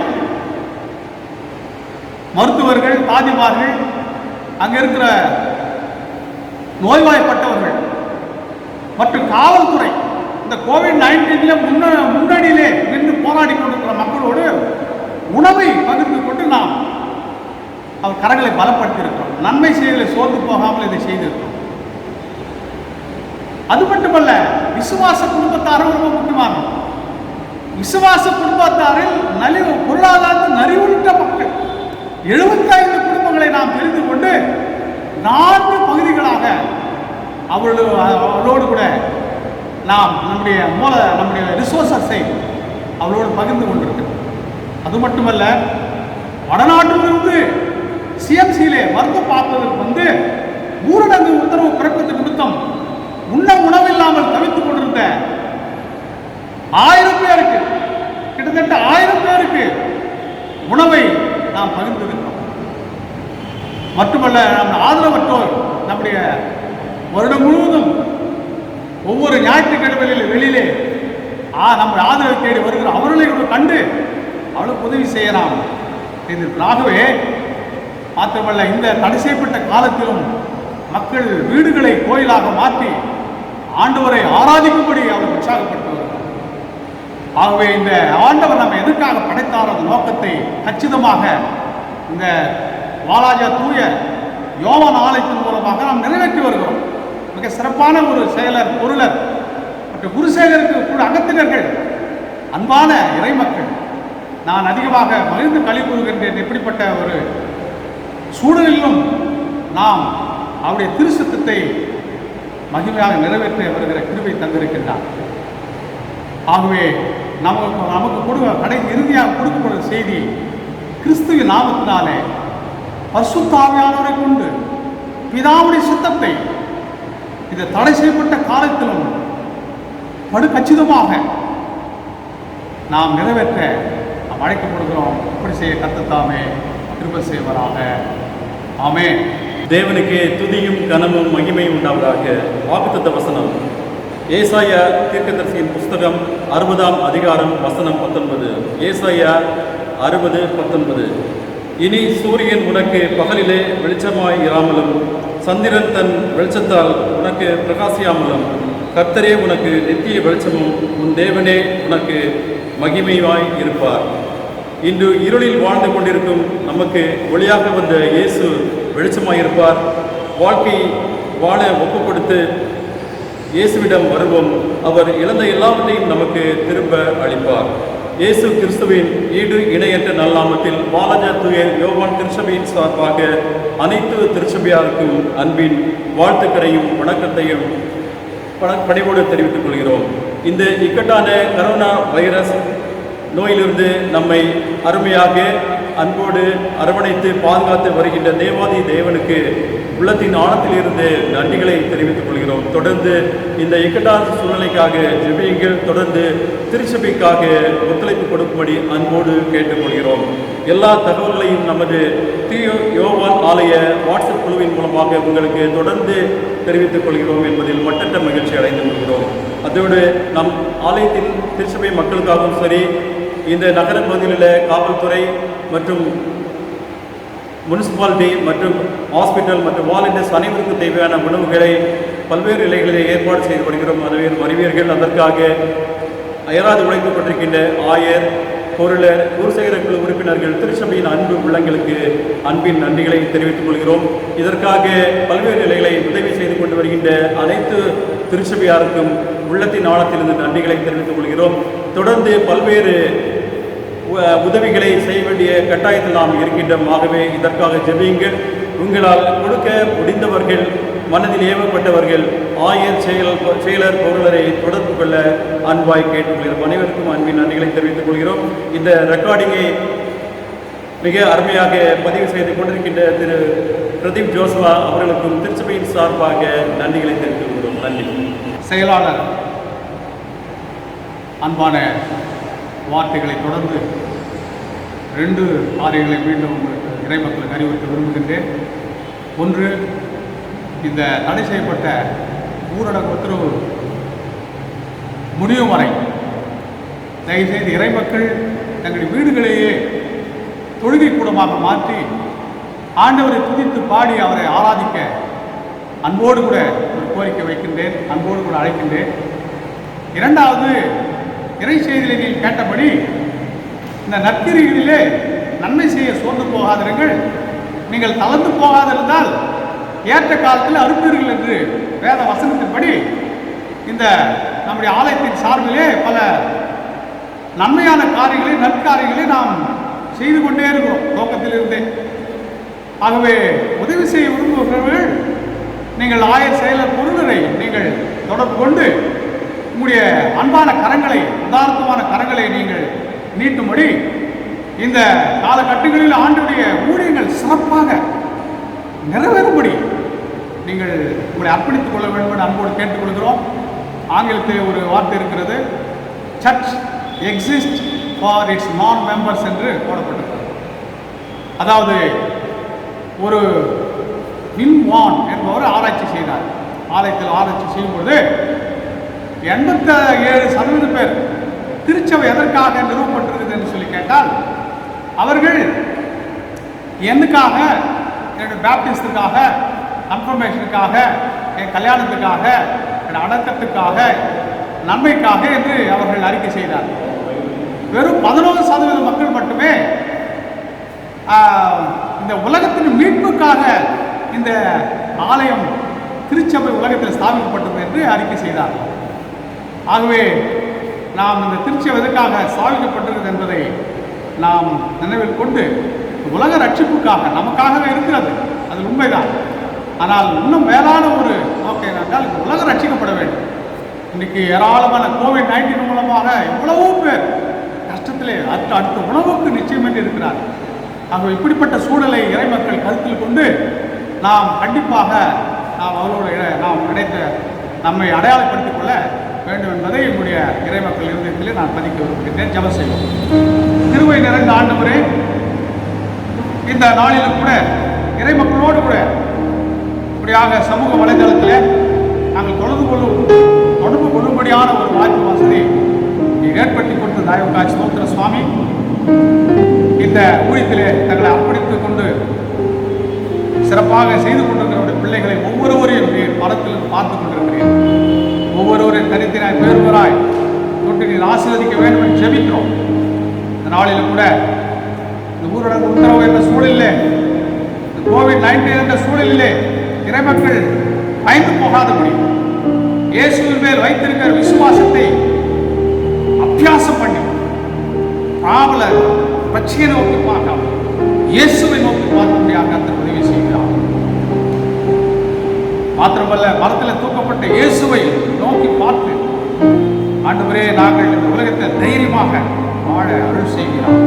மருத்துவர்கள், தாதிமார்கள், அங்கே இருக்கிற நோய்வாய்ப்பட்டவர்கள் மற்றும் காவல்துறை இந்த கோவிட்-19 முன்னணியிலே நின்று போராடி கொண்டிருக்கிற மக்களோடு உணவை பகிர்ந்து கொண்டு நாம் அவர் கரங்களை பலப்படுத்தி இருக்கிறோம். நன்மை செய்வதை சோர்ந்து போகாமல் இதை செய்திருக்கிறோம். அது மட்டுமல்ல, விசுவாச குடும்பத்தாரும் ரொம்ப முக்கியமானது. விசுவாச குடும்பத்தாரில் பொருளாதாரத்தில் நலிவுற்ற மக்கள் 75 குடும்பங்களை நாம் தெரிந்து கொண்டு 4 பகுதிகளாக அவளோடு கூட நாம் நம்முடைய ரிசோர்ஸை அவளோடு பகிர்ந்து கொண்டிருக்கிறோம். அது மட்டுமல்ல, வடநாட்டிலிருந்து சிஎம்சியிலே மருந்து பார்ப்பதற்கு ஊரடங்கு உத்தரவு பிறப்பது நிமித்தம் உண்ண உணவில்லாமல் தவித்துக் கொண்டிருந்த 1000 பேருக்கு, கிட்டத்தட்ட 1000 பேருக்கு உணவை மட்டுமல்ல நம் ஆதரவற்றோர் நம்முடைய வருடம் முழுவதும் ஒவ்வொரு ஞாயிற்றுக்கிழமைகளில் வெளியிலே நம்முடைய ஆதரவை தேடி வருகிற அவர்களை கண்டு அவளுக்கு உதவி செய்யலாம். ஆகவே மாத்திரமல்ல, இந்த தடை செய்யப்பட்ட காலத்திலும் மக்கள் வீடுகளை கோயிலாக மாற்றி ஆண்டவரை ஆராதிக்கும்படி அவர்கள் உற்சாகப்பட்டு வருகிறார். ஆகவே இந்த ஆண்டவர் நம்ம எதற்காக படைத்தார் அந்த நோக்கத்தை கச்சிதமாக இந்த வாலாஜா தூய யோவான் ஆலயத்தின் மூலமாக நாம் நிறைவேற்றி வருகிறோம். மிக சிறப்பான ஒரு செயலர், பொருளர் மற்றும் குருசேகருக்கு கூட அங்கத்தினர்கள், அன்பான இறைமக்கள், நான் அதிகமாக மகிழ்ந்து களி கூறுகின்றேன். எப்படிப்பட்ட ஒரு சூழலிலும் நாம் அவருடைய திருச்சத்தத்தை மகிமையாக நிறைவேற்ற வருகிற கிருபை தந்திருக்கின்றார். ஆகவே நமக்கு இறுதியாக கொடுக்கப்படுகிற செய்தி, கிறிஸ்துவின் நாமத்தினாலே பரிசுத்த ஆவியானவரை கொண்டு பிதாவுடைய சித்தத்தை இந்த தடை செய்யப்பட்ட காலத்திலும் படுகச்சிதமாக நாம் நிறைவேற்ற நாம் அழைக்கப்படுகிறோம். இப்படி செய்ய கர்த்தர் கிருபை செய்வராக. ஆமென். தேவனுக்கு துதியும் கனமும் மகிமையும் உண்டாவதாக. வாக்குத்தத்த வசனம் ஏசாயா தீர்க்கதரிசியின் புஸ்தகம் 60ஆம் அதிகாரம் வசனம் 19. ஏசாயா 60:19. இனி சூரியன் உனக்கு பகலிலே வெளிச்சமாய் இராமலும் சந்திரன் தன் வெளிச்சத்தால் உனக்கு பிரகாசியாமலும் கர்த்தரே உனக்கு நித்திய வெளிச்சமும் உன் தேவனே உனக்கு மகிமையாய் இருப்பார். இன்று இருளில் வாழ்ந்து கொண்டிருக்கும் நமக்கு ஒளியாக வந்த இயேசு வெளிச்சமாயிருப்பார். வாழ்க்கை வாழ ஒப்பு கொடுத்து இயேசுவிடம் வருவோம். அவர் இழந்த எல்லாவற்றையும் நமக்கு திரும்ப அளிப்பார். இயேசு கிறிஸ்துவின் ஈடு இணையற்ற நல்லாமத்தில் வாலாஜா தூய யோவான் திருச்சபையின் சார்பாக அனைத்து திருச்சபையாருக்கும் அன்பின் வாழ்த்துக்களையும் வணக்கத்தையும் பணிவோடு தெரிவித்துக் கொள்கிறோம். இந்த இக்கட்டான கரோனா வைரஸ் நோயிலிருந்து நம்மை அருமையாக அன்போடு அரவணைத்து பாதுகாத்து வருகின்ற தேவாதி தேவனுக்கு உள்ளத்தின் ஆழத்திலிருந்து நன்றிகளை தெரிவித்துக் கொள்கிறோம். தொடர்ந்து இந்த இக்கட்டான சூழ்நிலைக்காக ஜெபியுங்கள். தொடர்ந்து திருச்சபைக்காக ஒத்துழைப்பு கொடுக்கும்படி அன்போடு கேட்டுக்கொள்கிறோம். எல்லா தகவல்களையும் நமது யோவான் ஆலய வாட்ஸ்அப் குழுவின் மூலமாக உங்களுக்கு தொடர்ந்து தெரிவித்துக் கொள்கிறோம் என்பதில் மட்டற்ற மகிழ்ச்சி அடைந்து கொள்கிறோம். அதோடு நம் ஆலயத்தின் திருச்சபை மக்களுக்காகவும் சரி, இந்த நகர பகுதியில் காவல்துறை மற்றும் முனிசிபாலிட்டி மற்றும் ஹாஸ்பிட்டல் மற்றும் வாலண்டியர்ஸ் அனைவருக்கும் தேவையான உணவுகளை பல்வேறு நிலைகளில் ஏற்பாடு செய்து வருகிறோம். வருவீர்கள். அதற்காக அயராது உழைக்கப்பட்டிருக்கின்ற ஆயர், பொருளர், ஊர்சேகர குழு உறுப்பினர்கள், திருச்சபையின் அன்பு உள்ளங்களுக்கு அன்பின் நன்றிகளை தெரிவித்துக் கொள்கிறோம். இதற்காக பல்வேறு நிலைகளை உதவி செய்து கொண்டு வருகின்ற அனைத்து திருச்சபையாருக்கும் உள்ளத்தின் ஆழத்திலிருந்து நன்றிகளை தெரிவித்துக் கொள்கிறோம். தொடர்ந்து பல்வேறு உதவிகளை செய்ய வேண்டிய கட்டாயத்தில் நாம் இருக்கின்றோம். ஆகவே இதற்காக ஜெபியுங்கள். உங்களால் கொடுக்க முடிந்தவர்கள், மனதில் ஏவப்பட்டவர்கள் ஆயர், செயலர், பொருளரை தொடர்பு கொள்ள அன்பாய் கேட்டுக்கொள்கிறோம். அனைவருக்கும் அன்பின் நன்றிகளை தெரிவித்துக் கொள்கிறோம். இந்த ரெக்கார்டிங்கை மிக அருமையாக பதிவு செய்து கொண்டிருக்கின்ற திரு பிரதீப் ஜோஸ்வா அவர்களுக்கும் திருச்சபையின் சார்பாக நன்றிகளை தெரிவித்துக் கொள்கிறோம். நன்றி. செயலாளர் அன்பான வார்த்தைகளை தொடர்ந்து 2 காரியங்களை மீண்டும் உங்களுக்கு இறைமக்களுக்கு அறிவுறுத்த விரும்புகின்றேன். ஒன்று, இந்த தடை செய்யப்பட்ட ஊரடங்கு உத்தரவு முடியும் வரை தயவுசெய்து இறைமக்கள் தங்களுடைய வீடுகளையே தொழுகை கூடமாக மாற்றி ஆண்டவரை துதித்து பாடி அவரை ஆராதிக்க அன்போடு கூட ஒரு கோரிக்கை வைக்கின்றேன், அன்போடு கூட அழைக்கின்றேன். இரண்டாவது, இறை செய்தியில் நீங்கள் கேட்டபடி இந்த நற்கிரிகளிலே நன்மை செய்ய சோர்ந்து போகாதிருங்கள், நீங்கள் தளர்ந்து போகாதிருந்தால் ஏற்ற காலத்தில் அறுப்பீர்கள் என்று வேத வசனத்தின்படி இந்த நம்முடைய ஆலயத்தின் சார்பிலே பல நன்மையான காரியங்களை, நற்காரியங்களை நாம் செய்து கொண்டே இருக்கிறோம் துவக்கத்திலிருந்தே. ஆகவே உதவி செய்ய விரும்புகிறவர்கள் நீங்கள் ஆயர், செயலர், பொருளரை நீங்கள் தொடர்பு கொண்டு உங்களுடைய அன்பான கரங்களை, உதாரணமான கரங்களை நீங்கள் நீட்டும்படி இந்த காலகட்டங்களில் ஆண்டுடைய ஊழியங்கள் சிறப்பாக நிறைவேறும்படி நீங்கள் உங்களை அர்ப்பணித்துக் கொள்ள வேண்டும் என்று அன்போடு கேட்டுக்கொள்கிறோம். ஆங்கிலத்தில் ஒரு வார்த்தை இருக்கிறது, சர்ச் எக்ஸிஸ்ட் ஃபார் இட்ஸ் நான் மெம்பர்ஸ் என்று போடப்பட்டிருக்கிறது. அதாவது ஒரு வில்வான் என்பவர் ஆராய்ச்சி செய்தார். ஆலயத்தில் ஆராய்ச்சி செய்யும்போது 87% பேர் திருச்சபை எதற்காக நிறுவப்பட்டிருக்குது என்று சொல்லி கேட்டால், அவர்கள் எனக்காக, என்னுடைய பேப்டிஸ்டுக்காக, கன்ஃபர்மேஷனுக்காக, என் கல்யாணத்துக்காக, என் அடக்கத்துக்காக, நன்மைக்காக என்று அவர்கள் அறிக்கை செய்தார். வெறும் 11% மக்கள் மட்டுமே இந்த உலகத்தின் மீட்புக்காக இந்த ஆலயம் திருச்சபை உலகத்தில் ஸ்தாபிக்கப்பட்டது என்று அறிக்கை செய்தார். ஆகவே நாம் இந்த திருச்சபை எதற்காக ஸ்தாபிக்கப்பட்டிருக்கிறது என்பதை நாம் நினைவில் கொண்டு உலக ரட்சிப்புக்காக நமக்காகவே இருக்கிறது, அது உண்மைதான். ஆனால் இன்னும் மேலான ஒரு நோக்கம் என்னென்றால் இந்த உலகம் ரட்சிக்கப்பட வேண்டும். இன்றைக்கு ஏராளமான COVID-19 மூலமாக எவ்வளவோ பேர் கஷ்டத்திலே அடுத்த உணவுக்கு நிச்சயமின்றி இருக்கிறார். ஆகவே இப்படிப்பட்ட சூழலை இறைமக்கள் கருத்தில் கொண்டு நாம் கண்டிப்பாக நாம் அவரோடு நாம் கிடைத்த நம்மை அடையாளப்படுத்திக் கொள்ள வேண்டும் என்பதை என்னுடைய இறைமக்கள் இருந்ததிலே நான் பதிக்க விரும்புகின்றேன். ஜெபம் செய்வோம். கிருபை நிறைந்த ஆண்டவரே, இந்த நாளிலும் கூட இறைமக்களோடு கூட இப்படியாக சமூக வலைதளத்தில் நாங்கள் தொடர்பு கொள்ளும்படியான ஒரு வாய்ப்பு வசதி ஏற்படுத்தி கொடுத்த தயவுக்காய் ஸ்தோத்திர சுவாமி. இந்த ஊழியத்திலே தங்களை அர்ப்பணித்துக் கொண்டு சிறப்பாக செய்து கொண்டிருக்கிற பிள்ளைகளை ஒவ்வொருவரையும் நீர் படத்தில் பார்த்து கொண்டிருக்கிறேன். ஒவ்வொருவரையும் தனித்தினாய் பேருவராய் தொட்டு நீர் ஆசீர்வதிக்க வேண்டும் என்று ஜெபிக்கிறோம். இந்த நாளிலும் கூட இந்த ஊரடங்கு உத்தரவு என்ற சூழலிலே, இந்த COVID-19 என்ற சூழலிலே இறைமக்கள் பயந்து போகாதபடி இயேசுவின் மேல் வைத்திருக்கிற விசுவாசத்தை அபியாசம் பண்ணி பாவல பட்சியை நோக்கி பார்க்காம இயேசுவை நோக்கி பார்க்கும்படியாக கர்த்தர் உதவி செய்கிறார். மாத்திரமல்ல, மரத்தில் தூக்கப்பட்ட இயேசுவை நோக்கி பார்த்து ஆண்டவரே நாங்கள் இந்த உலகத்தை தைரியமாக வாழ அருள் செய்கிறார்.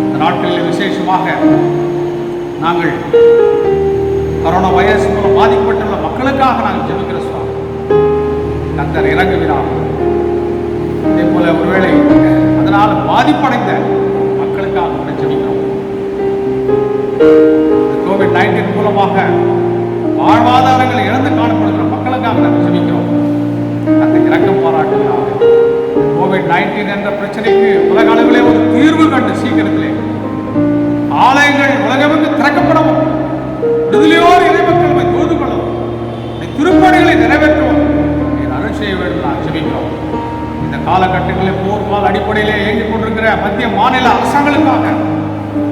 இந்த நாட்களில் விசேஷமாக நாங்கள் கொரோனா வைரஸ் மூலம் பாதிக்கப்பட்டுள்ள மக்களுக்காக நாங்கள் ஜெபிக்கிற சுவாமி கர்த்தர் இறங்குகிறார். இதே போல ஒருவேளை அதனால் பாதிப்படைந்த மக்களுக்காக ஜெபிக்கிறோம். COVID-19 மூலமாக வாழ்வாதாரங்களை இழந்து காணப்படுகிற மக்களுக்காக நாங்கள் ஜெபிக்கிறோம். அந்த இரக்கம் பாராட்டுகிறார். COVID-19 என்ற பிரச்சனைக்கு உலக அளவிலே ஒரு தீர்வு கண்டு சீக்கிரத்திலே ஆலயங்கள் உலகமெங்கு திறக்கப்படவும், விடுதலையோடு இறைமக்கள் தோது கொள்ளவும், திருப்பணிகளை நிறைவேற்றவும் அருள் செய்ய வேண்டும் நான் ஜெபிக்கிறோம். இந்த காலகட்டங்களில் போர்க்கால அடிப்படையிலே இயங்கிக் கொண்டிருக்கிற மத்திய மாநில அரசாங்களுக்காக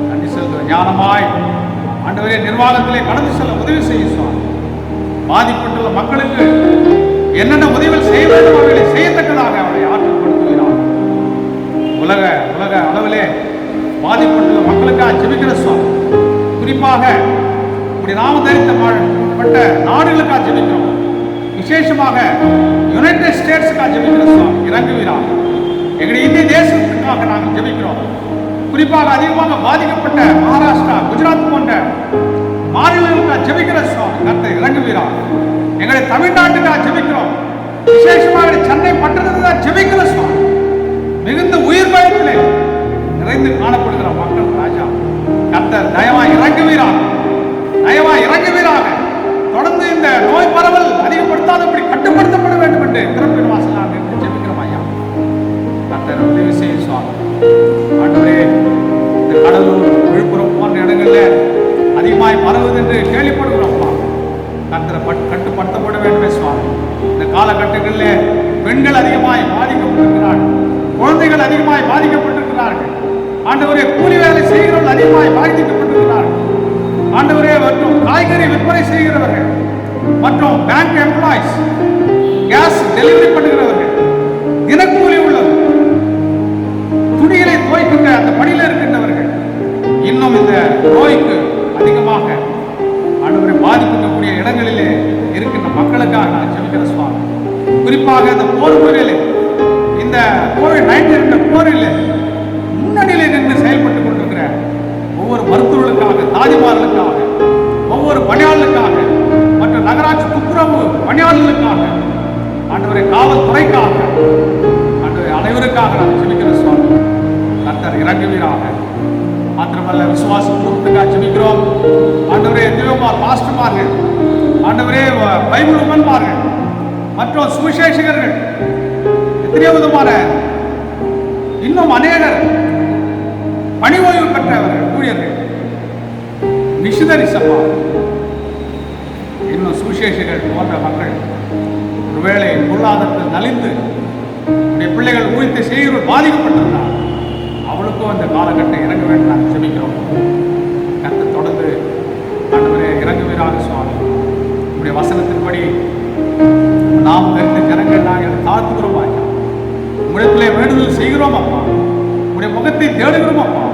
நன்றி செலுத்துகிற ஞானமாய் ஆண்டவரே நிர்வாகத்திலே கடந்து செல்ல உதவி செய்யும் சுவாமி. பாதிப்பட்டுள்ள மக்களுக்கு என்னென்ன உதவிகள் செய்ய வேண்டும் அவர்களை செய்யத்தக்கதாக அவரை ஆற்றுப்படுத்துகிறார். உலக அளவிலே பாதிப்பட்டுள்ள மக்களுக்காக ஜெபிக்கிற சுவாமி. குறிப்பாக இப்படி நாம தரித்தப்பட்ட நாடுகளுக்காக ஜெபிக்கிறோம். விசேஷமாக யுனைடெட் ஸ்டேட்ஸுக்காக ஜெபிக்கிற சுவாமி இறங்குகிறார். எங்களுடைய இந்திய தேசத்துக்காக நாங்கள் ஜெபிக்கிறோம். குறிப்பாக அதிகமாக பாதிக்கப்பட்ட மகாராஷ்டிரா, குஜராத் போன்ற மாநிலங்களுக்காக ஜெபிக்கிற சுவாமி கர்த்தர் இறங்குகிறார். எங்களை தமிழ்நாட்டுக்காக ஜெபிக்கிறோம். விசேஷமாக சென்னை பட்டணத்துக்காக ஜெபிக்கிற சுவாமி. மிகுந்த உயிர் பயத்திலே நிறைந்து காணப்படுகிற மக்கள் ராஜா கர்த்தர் தயவாய் இறங்குகிறார். தொடர்ந்து இந்த நோய் பரவல் அதிகப்படுத்தாதபடி கட்டுப்படுத்தப்பட வேண்டும் என்று திறப்பின் வாசல் நாம் என்று ஜெபிக்கிறோம் ஐயா. கர்த்தர் உதவி செய்யும் சுவாமி. ஆண்டவரே, இந்த கடலூர், விழுப்புரம் போன்ற இடங்களில் அதிகமாய் பரவுது என்று கேள்விப்படுகிறோம்ப்பா. கர்த்தரை கட்டுப்படுத்தப்பட வேண்டுமே சுவாமி. இந்த காலகட்டங்களில் பெண்கள் அதிகமாய் பாதிக்கப்பட்டிருக்கிறார்கள், குழந்தைகள் அதிகமாய் பாதிக்கப்பட்டிருக்கிறார்கள். ஆண்டவரே, கூலி வேலை செய்கிறவர்கள் அதிகமாய் பாதிக்கப்பட்டிருக்கிறார்கள். ஆண்டவரே, மற்றும் காய்கறி விற்பனை செய்கிறவர்கள் மற்றும் பேங்க் எம்ப்ளாய்ஸ், கேஸ் டெலிவரி பண்ணுகிறவர்கள், தினக்கூலி உள்ளவர்கள், துணிகளை துவைக்கின்ற அந்த பணியில் இருக்கின்றவர்கள், இன்னும் இந்த நோய்க்கு அதிகமாக ஆண்டவரை பாதிக்கக்கூடிய இடங்களிலே இருக்கின்ற மக்களுக்காக நான் ஜெபிக்கிற சுவாமி. குறிப்பாக இந்த போர் முறையில், இந்த COVID-19 என்ற போரில் முன்னணியிலே நின்று செயல்பட்டுக் கொண்டிருக்கிற ஒவ்வொரு மருத்துவர்களுக்காக, தாதிமார்களுக்காக, ஒவ்வொரு பணியாளர்களுக்காக, மற்ற நகராட்சி துப்புரவு பணியாளர்களுக்காக, ஆண்டவரை காவல்துறைக்காக, ஆண்டவரை அனைவருக்காக நான் ஜெபிக்கிற சுவாமி கர்த்தர் இறங்குவீராக. மாத்திரமல்ல விசுவாச குடும்பத்துக்காக ஜெபிக்கிறோம். ஆண்டவரே தேவமார் பாஸ்டர்மார்கள், ஆண்டவரே பைபிள் உமன்மார்கள் மற்றும் சுவிசேஷகர்கள், எத்தனையோ விதமான இன்னும் அநேகர் பணி ஓய்வு பெற்றவர்கள், ஊழியர்கள், மிஷனரிஸ் அப்பா, இன்னும் சுவிசேஷகர்கள் போன்ற மக்கள் ஒருவேளை பொருளாதாரத்தில் நலிந்து உடைய பிள்ளைகள் ஊழியத்தை செய்கிறவர்கள் பாதிக்கப்பட்டிருந்தார். அவளுக்கும் அந்த காலகட்டம் இறங்க வேண்டும் நாங்கள் ஜெபிக்கிறோம். கர்த்தர் தொடர்ந்து ஆண்டவரே இறங்குவீராக சுவாமி. உடைய வசனத்தின்படி நாம் தெரிந்த ஜனங்கள் நாங்கள் தாழ்த்துகிறோம் ஐயா. உங்களிடத்திலே வேண்டுதல் செய்கிறோம் அப்பா. உடைய முகத்தை தேடுகிறோம் அப்பா.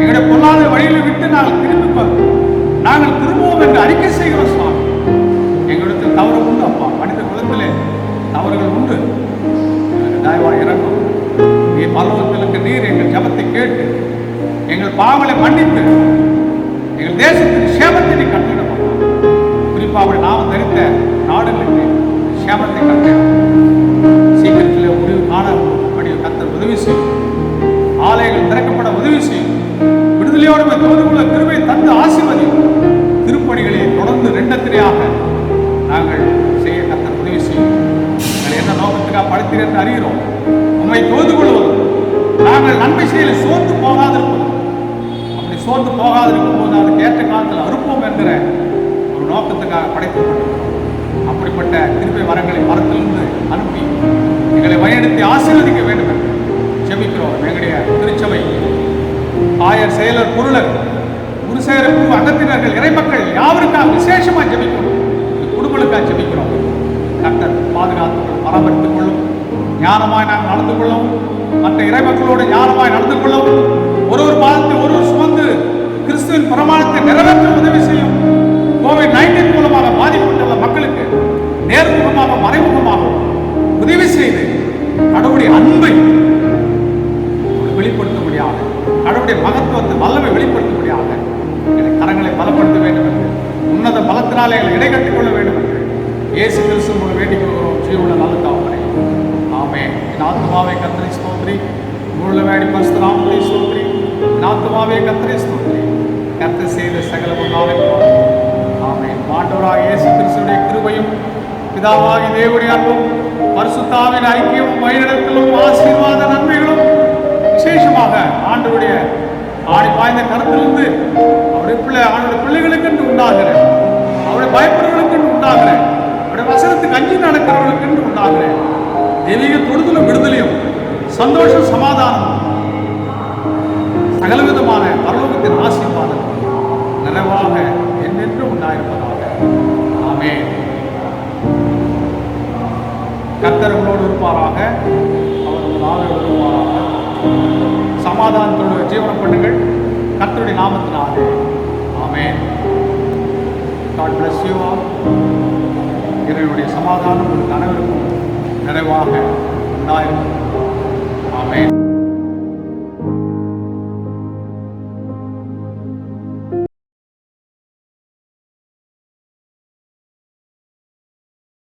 எங்களுடைய பொருளாதார வழிகளை விட்டு நாங்கள் திரும்புவோம் என்று அறிக்கை செய்கிறோம் சுவாமி. எங்களிடத்தில் தவறு உண்டு அப்பா. மனித குலத்திலே தவறுகள் உண்டு. தயவாக இறங்கும். நீர் பரலோகத்திற்கு நீர் எங்கள் ஜபத்தை கேட்டு எங்கள் பாவங்களை மன்னித்து எங்கள் தேசத்தின் சேமத்தை நீ கட்டிடம். குறிப்பாக நாம் தரித்த நாடுகளுக்கு சேமத்தை கட்டிடம். சீக்கிரத்தில் முடிவு காணப்படி கர்த்தர் உதவி செய்யும். ஆலயங்கள் திறக்கப்பட உதவி செய்யும். விடுதலையோடு தோதுக்குள்ள கிருபை தந்து ஆசீர்வதியும். திருப்பணிகளை தொடர்ந்து ரெண்டத்திரையாக நாங்கள் செய்ய கர்த்தர் உதவி செய்யும். நாங்கள் என்ன நோக்கத்துக்காக படுத்தீர் என்று அறிகிறோம். உண்மை தோது கொள்வதும் நாங்கள் நன்மை செய்யல சோர்ந்து போகாதிருப்பதும். அப்படி சோர்ந்து போகாதிருக்கும் போது அதுக்கு ஏற்ற காலத்தில் அறுப்போம் என்கிற ஒரு நோக்கத்துக்காக படைக்கப்பட்டிருக்கிறோம். அப்படிப்பட்ட கிருபை வரங்களை மரத்திலிருந்து அனுப்பி எங்களை வழிநடத்தி ஆசீர்வதிக்க வேண்டும் என்று ஜெபிக்கிறோம். எங்களுடைய திருச்சபை ஆயர், செயலர், பொருளர், குருசேர குழு அங்கத்தினர்கள், இறைமக்கள் யாவருக்காக விசேஷமாக ஜெபிக்கிறோம். குடும்பங்களுக்காக ஜெபிக்கிறோம். கர்த்தர் பாதுகாத்து பராமரித்துக் கொள்ளும். ஞானமாய் நாங்கள் நடந்து கொள்ளவும், மற்ற இறைமக்களோடு ஞானமாய் நடந்து கொள்ளவும், ஒரு பாதத்தை ஒருவர் சுமந்து கிறிஸ்துவின் பிரமாணத்தை நிறைவேற்ற உதவி செய்யும். கோவிட்-19 மூலமாக பாதிக்கப்பட்டுள்ள மக்களுக்கு நேர்முகமாக மறைமுகமாக உதவி செய்து கடவுளுடைய அன்பை வெளிப்படுத்த முடியாது, கடவுளுடைய மகத்துவத்தை வல்லமை வெளிப்படுத்த முடியாது. எங்கள் கரங்களை பலப்படுத்த வேண்டும் என்று, உன்னத பலத்தினாலே எங்களை இடைக்கட்டிக் கொள்ள வேண்டும் என்று இயேசு கிறிஸ்து மூலம் வேண்டிக் கொள்கிறோம். ஜீவனுள்ள நல்ல தகப்பனே, ஆமென். என் ஆத்துமாவே கர்த்தரை ஸ்தோத்திரி, முழுல வேடி பரிசுத்த நாமத்தை ஸ்தோத்திரி. என் ஆத்துமாவே கர்த்தரை ஸ்தோத்திரி, கர்த்தர் செய்த சகலமும் நாளைக்கு. ஆமென். ஆண்டவராகிய இயேசு கிறிஸ்துவின் கிருபையும் பிதாவாகிய தேவனுடைய அன்பும் பரிசுத்தாவின் ஐக்கியமும் வழிநடத்தலும் ஆசீர்வாத நன்மைகளும் விசேஷமாக ஆண்டவருடைய ஆடி பாய்ந்த கருத்திலிருந்து அவருடைய பிள்ளைகளுக்கு என்று உண்டாகிற, அவருடைய பயப்படுறவர்களுக்கு என்று உண்டாகிற, அவருடைய வசனத்துக்கு அஞ்சி நடக்கிறவர்களுக்கு என்று உண்டாகிற தெய்வீக தொடுதலும் விடுதலையும் சந்தோஷம் சமாதானம் சகலவிதமான பரலோகத்தின் ஆசீர்வாதம் நிறைவாக என்றென்றும் உண்டாயிருப்பதாக. ஆமென். கர்த்தர் உங்களோடு இருப்பாராக, அவர் உங்கள் ஆவியோடு இருப்பாராக. சமாதானத்தோடு ஜீவனம் பண்ணுங்கள் கர்த்தருடைய நாமத்தினாலே. ஆமென். God bless you all. இறைவனுடைய சமாதானம் உங்களுக்கு அனைவருக்கும் நிறைவாக உண்டாயிருக்கும். ஆமென்.